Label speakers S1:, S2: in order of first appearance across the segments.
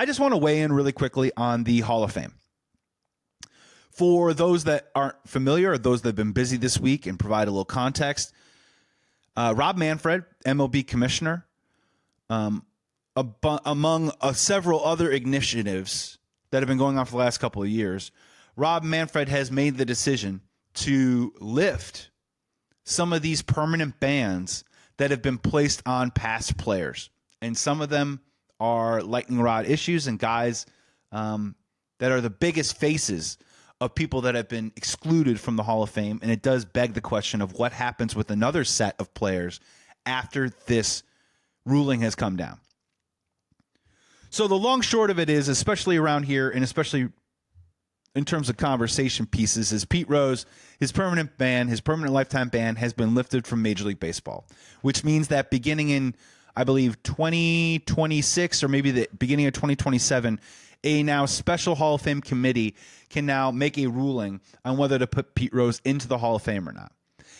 S1: I just want to weigh in really quickly on the Hall of Fame. For those that aren't familiar or those that have been busy this week, and provide a little context, Rob Manfred, MLB commissioner, among several other initiatives that have been going on for the last couple of years, Rob Manfred has made the decision to lift some of these permanent bans that have been placed on past players. And some of them are lightning rod issues and guys that are the biggest faces of people that have been excluded from the Hall of Fame. And it does beg the question of what happens with another set of players after this ruling has come down. So the long short of it is, especially around here, and especially in terms of conversation pieces, is Pete Rose, his permanent lifetime ban has been lifted from Major League Baseball, which means that beginning in, I believe, 2026 or maybe the beginning of 2027, a now special Hall of Fame committee can now make a ruling on whether to put Pete Rose into the Hall of Fame or not.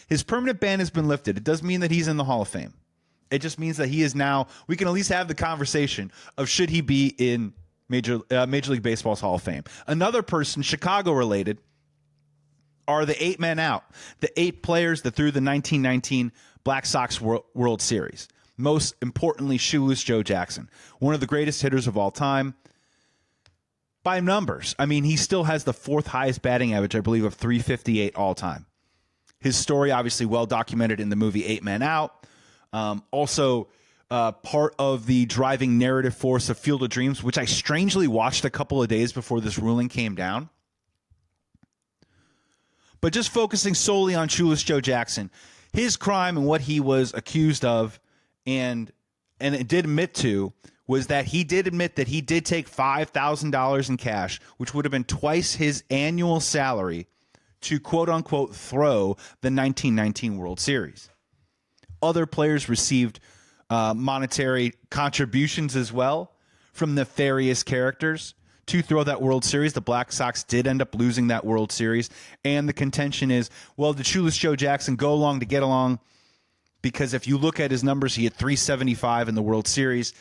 S1: His permanent ban has been lifted. It doesn't mean that he's in the Hall of Fame. It just means that he is now, we can at least have the conversation of should he be in Major League Baseball's Hall of Fame. Another person, Chicago related, are the 8 men out, the 8 players that threw the 1919 Black Sox World Series. Most importantly, Shoeless Joe Jackson, one of the greatest hitters of all time. By numbers, I mean, he still has the 4th highest batting average, I believe, of 358 all time. His story, obviously, well documented in the movie 8 Men Out. Also, part of the driving narrative force of Field of Dreams, which I strangely watched a couple of days before this ruling came down. But just focusing solely on Shoeless Joe Jackson, his crime and what he was accused of and it did admit to was that he did admit that he did take $5,000 in cash, which would have been twice his annual salary, to quote-unquote throw the 1919 World Series. Other players received monetary contributions as well from nefarious characters to throw that World Series. The Black Sox did end up losing that World Series, and the contention is, well, did Shoeless Joe Jackson go along to get along? Because if you look at his numbers, he had 375 in the World Series.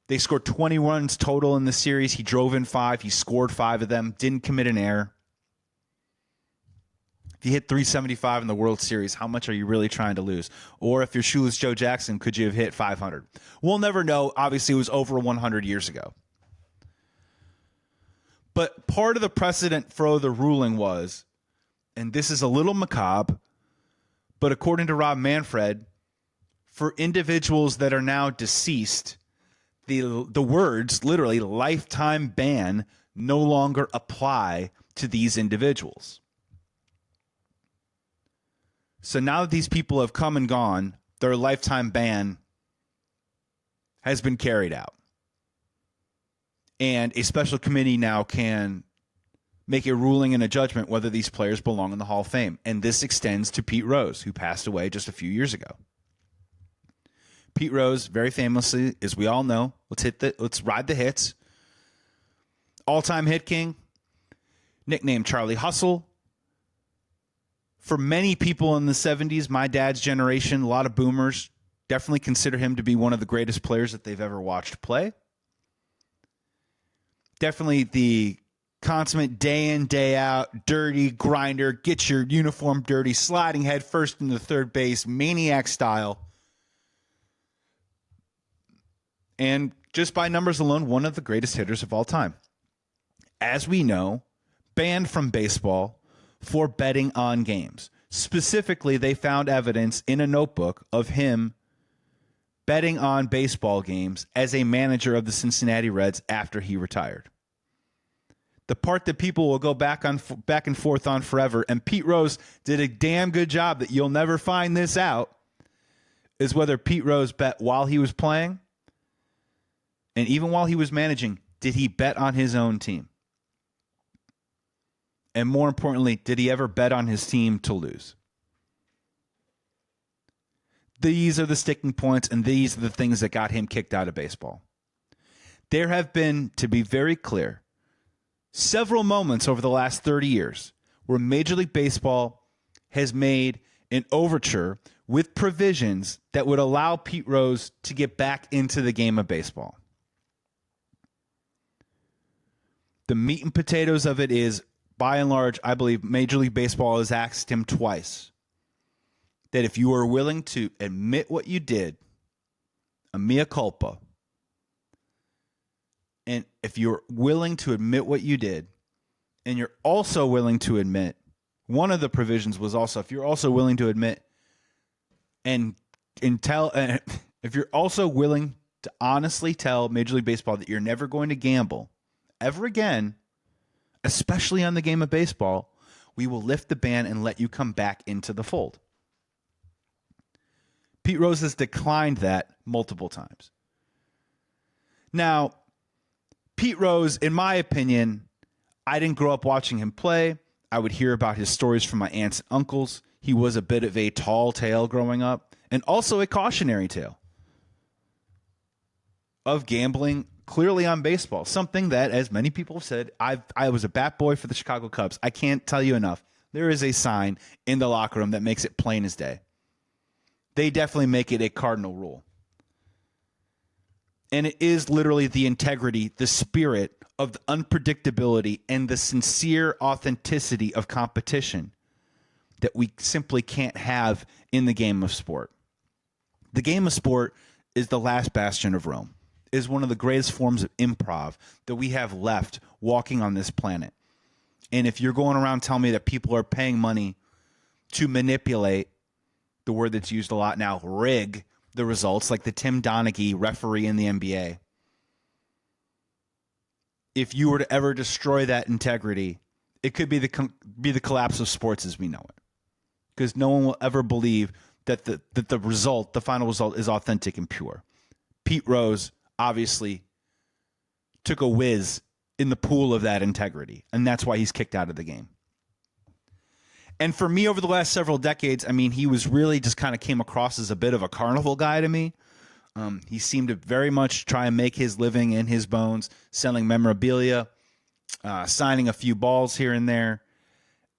S1: They scored 20 runs total in the series. He drove in 5. He scored 5 of them. Didn't commit an error. If you hit 375 in the World Series, how much are you really trying to lose? Or if you're Shoeless Joe Jackson, could you have hit 500? We'll never know. Obviously, it was over 100 years ago. But part of the precedent for the ruling was, and this is a little macabre, but according to Rob Manfred, for individuals that are now deceased, the words, literally, lifetime ban no longer apply to these individuals. So now that these people have come and gone, their lifetime ban has been carried out. And a special committee now can make a ruling and a judgment whether these players belong in the Hall of Fame. And this extends to Pete Rose, who passed away just a few years ago. Pete Rose, very famously, as we all know, let's ride the hits. All-time hit king, nicknamed Charlie Hustle. For many people in the 70s, my dad's generation, a lot of boomers, definitely consider him to be one of the greatest players that they've ever watched play. Definitely the consummate day in, day out, dirty grinder, get your uniform dirty, sliding head first into third base, maniac style. And just by numbers alone, one of the greatest hitters of all time. As we know, banned from baseball for betting on games. Specifically, they found evidence in a notebook of him betting on baseball games as a manager of the Cincinnati Reds after he retired. The part that people will go back and forth on forever, and Pete Rose did a damn good job that you'll never find this out, is whether Pete Rose bet while he was playing, and even while he was managing, did he bet on his own team? And more importantly, did he ever bet on his team to lose? These are the sticking points, and these are the things that got him kicked out of baseball. There have been, to be very clear, several moments over the last 30 years where Major League Baseball has made an overture with provisions that would allow Pete Rose to get back into the game of baseball. The meat and potatoes of it is, by and large, I believe Major League Baseball has asked him twice that if you are willing to admit what you did, a mea culpa, and if you're willing to admit what you did, and you're also willing to admit, one of the provisions was also, if you're also willing to admit and if you're also willing to honestly tell Major League Baseball that you're never going to gamble ever again, especially on the game of baseball, we will lift the ban and let you come back into the fold. Pete Rose has declined that multiple times. Now, Pete Rose, in my opinion, I didn't grow up watching him play. I would hear about his stories from my aunts and uncles. He was a bit of a tall tale growing up, and also a cautionary tale of gambling clearly on baseball. Something that, as many people have said, I was a bat boy for the Chicago Cubs. I can't tell you enough. There is a sign in the locker room that makes it plain as day. They definitely make it a cardinal rule. And it is literally the integrity, the spirit of the unpredictability, and the sincere authenticity of competition that we simply can't have in the game of sport. The game of sport is the last bastion of Rome, is one of the greatest forms of improv that we have left walking on this planet. And if you're going around telling me that people are paying money to manipulate, the word that's used a lot now, rig the results, like the Tim Donaghy referee in the NBA, if you were to ever destroy that integrity, it could be the collapse of sports as we know it. Because no one will ever believe that the result, the final result, is authentic and pure. Pete Rose obviously took a whiz in the pool of that integrity, and that's why he's kicked out of the game. And for me, over the last several decades, I mean, he was really just kind of came across as a bit of a carnival guy to me. He seemed to very much try and make his living in his bones, selling memorabilia, signing a few balls here and there,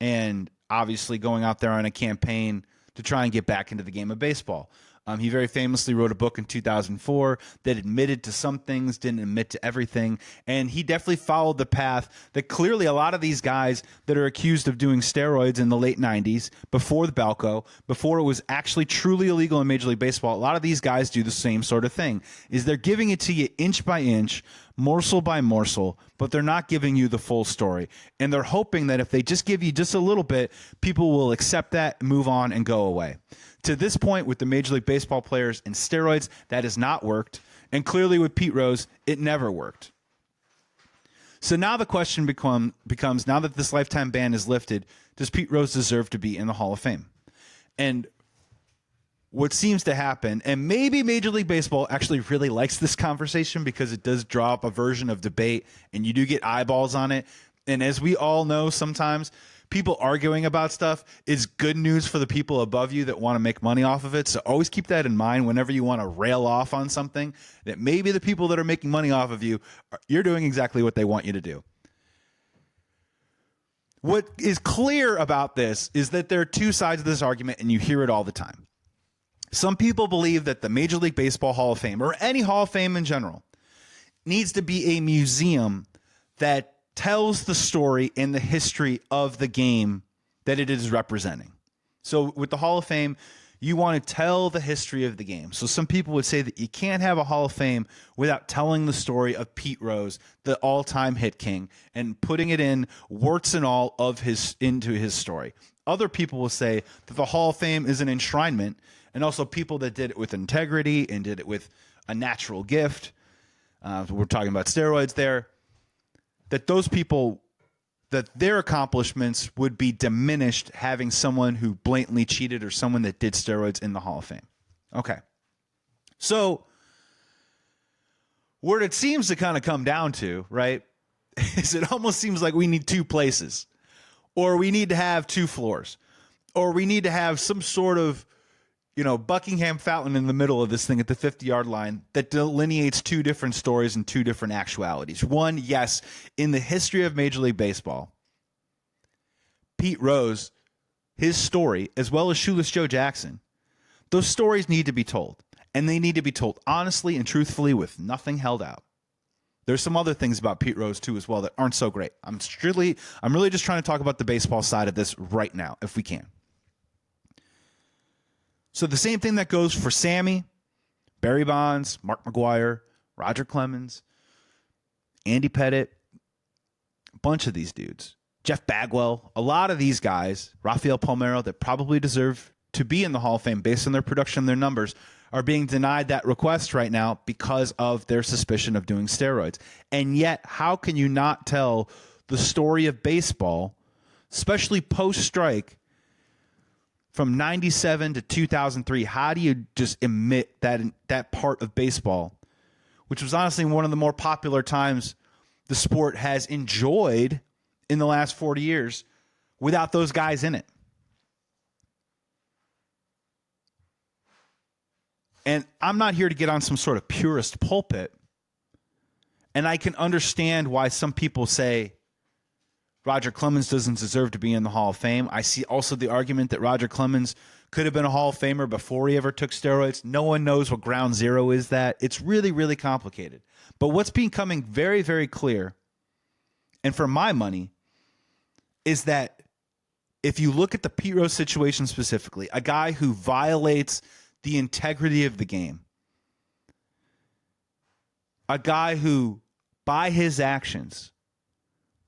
S1: and obviously going out there on a campaign to try and get back into the game of baseball. He very famously wrote a book in 2004 that admitted to some things, didn't admit to everything. And he definitely followed the path that clearly a lot of these guys that are accused of doing steroids in the late 90s, before the Balco, before it was actually truly illegal in Major League Baseball, a lot of these guys do the same sort of thing, is they're giving it to you inch by inch, morsel by morsel, but they're not giving you the full story. And they're hoping that if they just give you just a little bit, people will accept that, move on, and go away. To this point, with the Major League Baseball players and steroids, that has not worked. And clearly with Pete Rose, it never worked. So now the question becomes, now that this lifetime ban is lifted, does Pete Rose deserve to be in the Hall of Fame? And what seems to happen, and maybe Major League Baseball actually really likes this conversation because it does draw up a version of debate, and you do get eyeballs on it. And as we all know, sometimes people arguing about stuff is good news for the people above you that want to make money off of it. So always keep that in mind whenever you want to rail off on something, that maybe the people that are making money off of you, you're doing exactly what they want you to do. What is clear about this is that there are two sides of this argument, and you hear it all the time. Some people believe that the Major League Baseball Hall of Fame, or any Hall of Fame in general, needs to be a museum that tells the story and the history of the game that it is representing. So with the Hall of Fame, you want to tell the history of the game. So some people would say that you can't have a Hall of Fame without telling the story of Pete Rose, the all-time hit king, and putting it in, warts and all, of into his story. Other people will say that the Hall of Fame is an enshrinement, and also people that did it with integrity and did it with a natural gift. We're talking about steroids there. That those people, that their accomplishments would be diminished having someone who blatantly cheated or someone that did steroids in the Hall of Fame. Okay. So what it seems to kind of come down to, right, is it almost seems like we need two places, or we need to have two floors, or we need to have some sort of, Buckingham Fountain in the middle of this thing at the 50-yard line that delineates two different stories and two different actualities. One, yes, in the history of Major League Baseball, Pete Rose, his story, as well as Shoeless Joe Jackson, those stories need to be told. And they need to be told honestly and truthfully with nothing held out. There's some other things about Pete Rose too as well that aren't so great. I'm really just trying to talk about the baseball side of this right now, if we can. So the same thing that goes for Sammy, Barry Bonds, Mark McGwire, Roger Clemens, Andy Pettitte, a bunch of these dudes, Jeff Bagwell, a lot of these guys, Rafael Palmeiro, that probably deserve to be in the Hall of Fame based on their production and their numbers, are being denied that request right now because of their suspicion of doing steroids. And yet, how can you not tell the story of baseball, especially post-strike, from 97 to 2003? How do you just omit that part of baseball, which was honestly one of the more popular times the sport has enjoyed in the last 40 years, without those guys in it? And I'm not here to get on some sort of purist pulpit. And I can understand why some people say Roger Clemens doesn't deserve to be in the Hall of Fame. I see also the argument that Roger Clemens could have been a Hall of Famer before he ever took steroids. No one knows what ground zero is that. It's really, really complicated. But what's becoming very, very clear, and for my money, is that if you look at the Pete Rose situation specifically, a guy who violates the integrity of the game, a guy who, by his actions,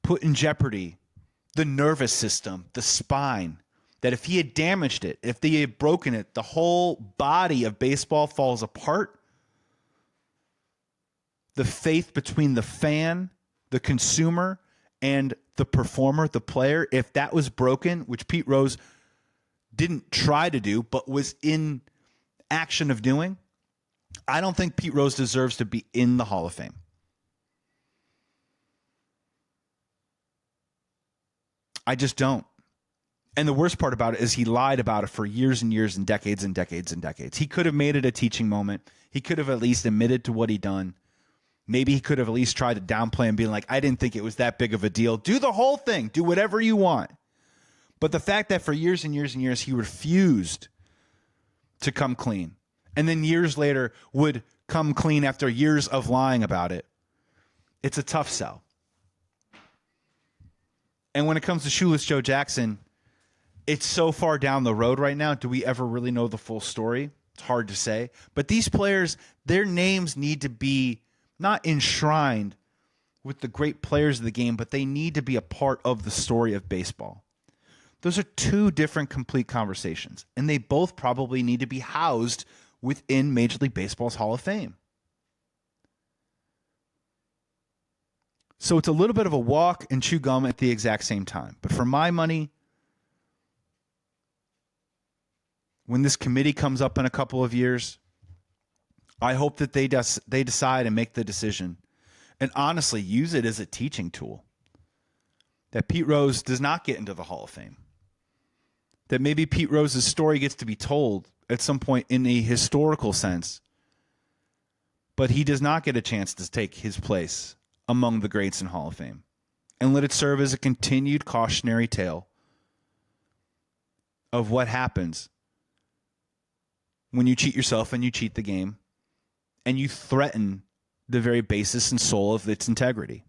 S1: put in jeopardy the nervous system, the spine, that if he had damaged it, if they had broken it, the whole body of baseball falls apart. The faith between the fan, the consumer, and the performer, the player, if that was broken, which Pete Rose didn't try to do, but was in action of doing, I don't think Pete Rose deserves to be in the Hall of Fame. I just don't. And the worst part about it is he lied about it for years and years and decades and decades and decades. He could have made it a teaching moment. He could have at least admitted to what he'd done. Maybe he could have at least tried to downplay and be like, I didn't think it was that big of a deal. Do the whole thing. Do whatever you want. But the fact that for years and years and years he refused to come clean, and then years later would come clean after years of lying about it, it's a tough sell. And when it comes to Shoeless Joe Jackson, it's so far down the road right now. Do we ever really know the full story? It's hard to say. But these players, their names need to be not enshrined with the great players of the game, but they need to be a part of the story of baseball. Those are two different complete conversations, and they both probably need to be housed within Major League Baseball's Hall of Fame. So it's a little bit of a walk and chew gum at the exact same time. But for my money, when this committee comes up in a couple of years, I hope that they decide and make the decision and honestly use it as a teaching tool. That Pete Rose does not get into the Hall of Fame. That maybe Pete Rose's story gets to be told at some point in a historical sense, but he does not get a chance to take his place among the greats in Hall of Fame. And let it serve as a continued cautionary tale of what happens when you cheat yourself and you cheat the game and you threaten the very basis and soul of its integrity.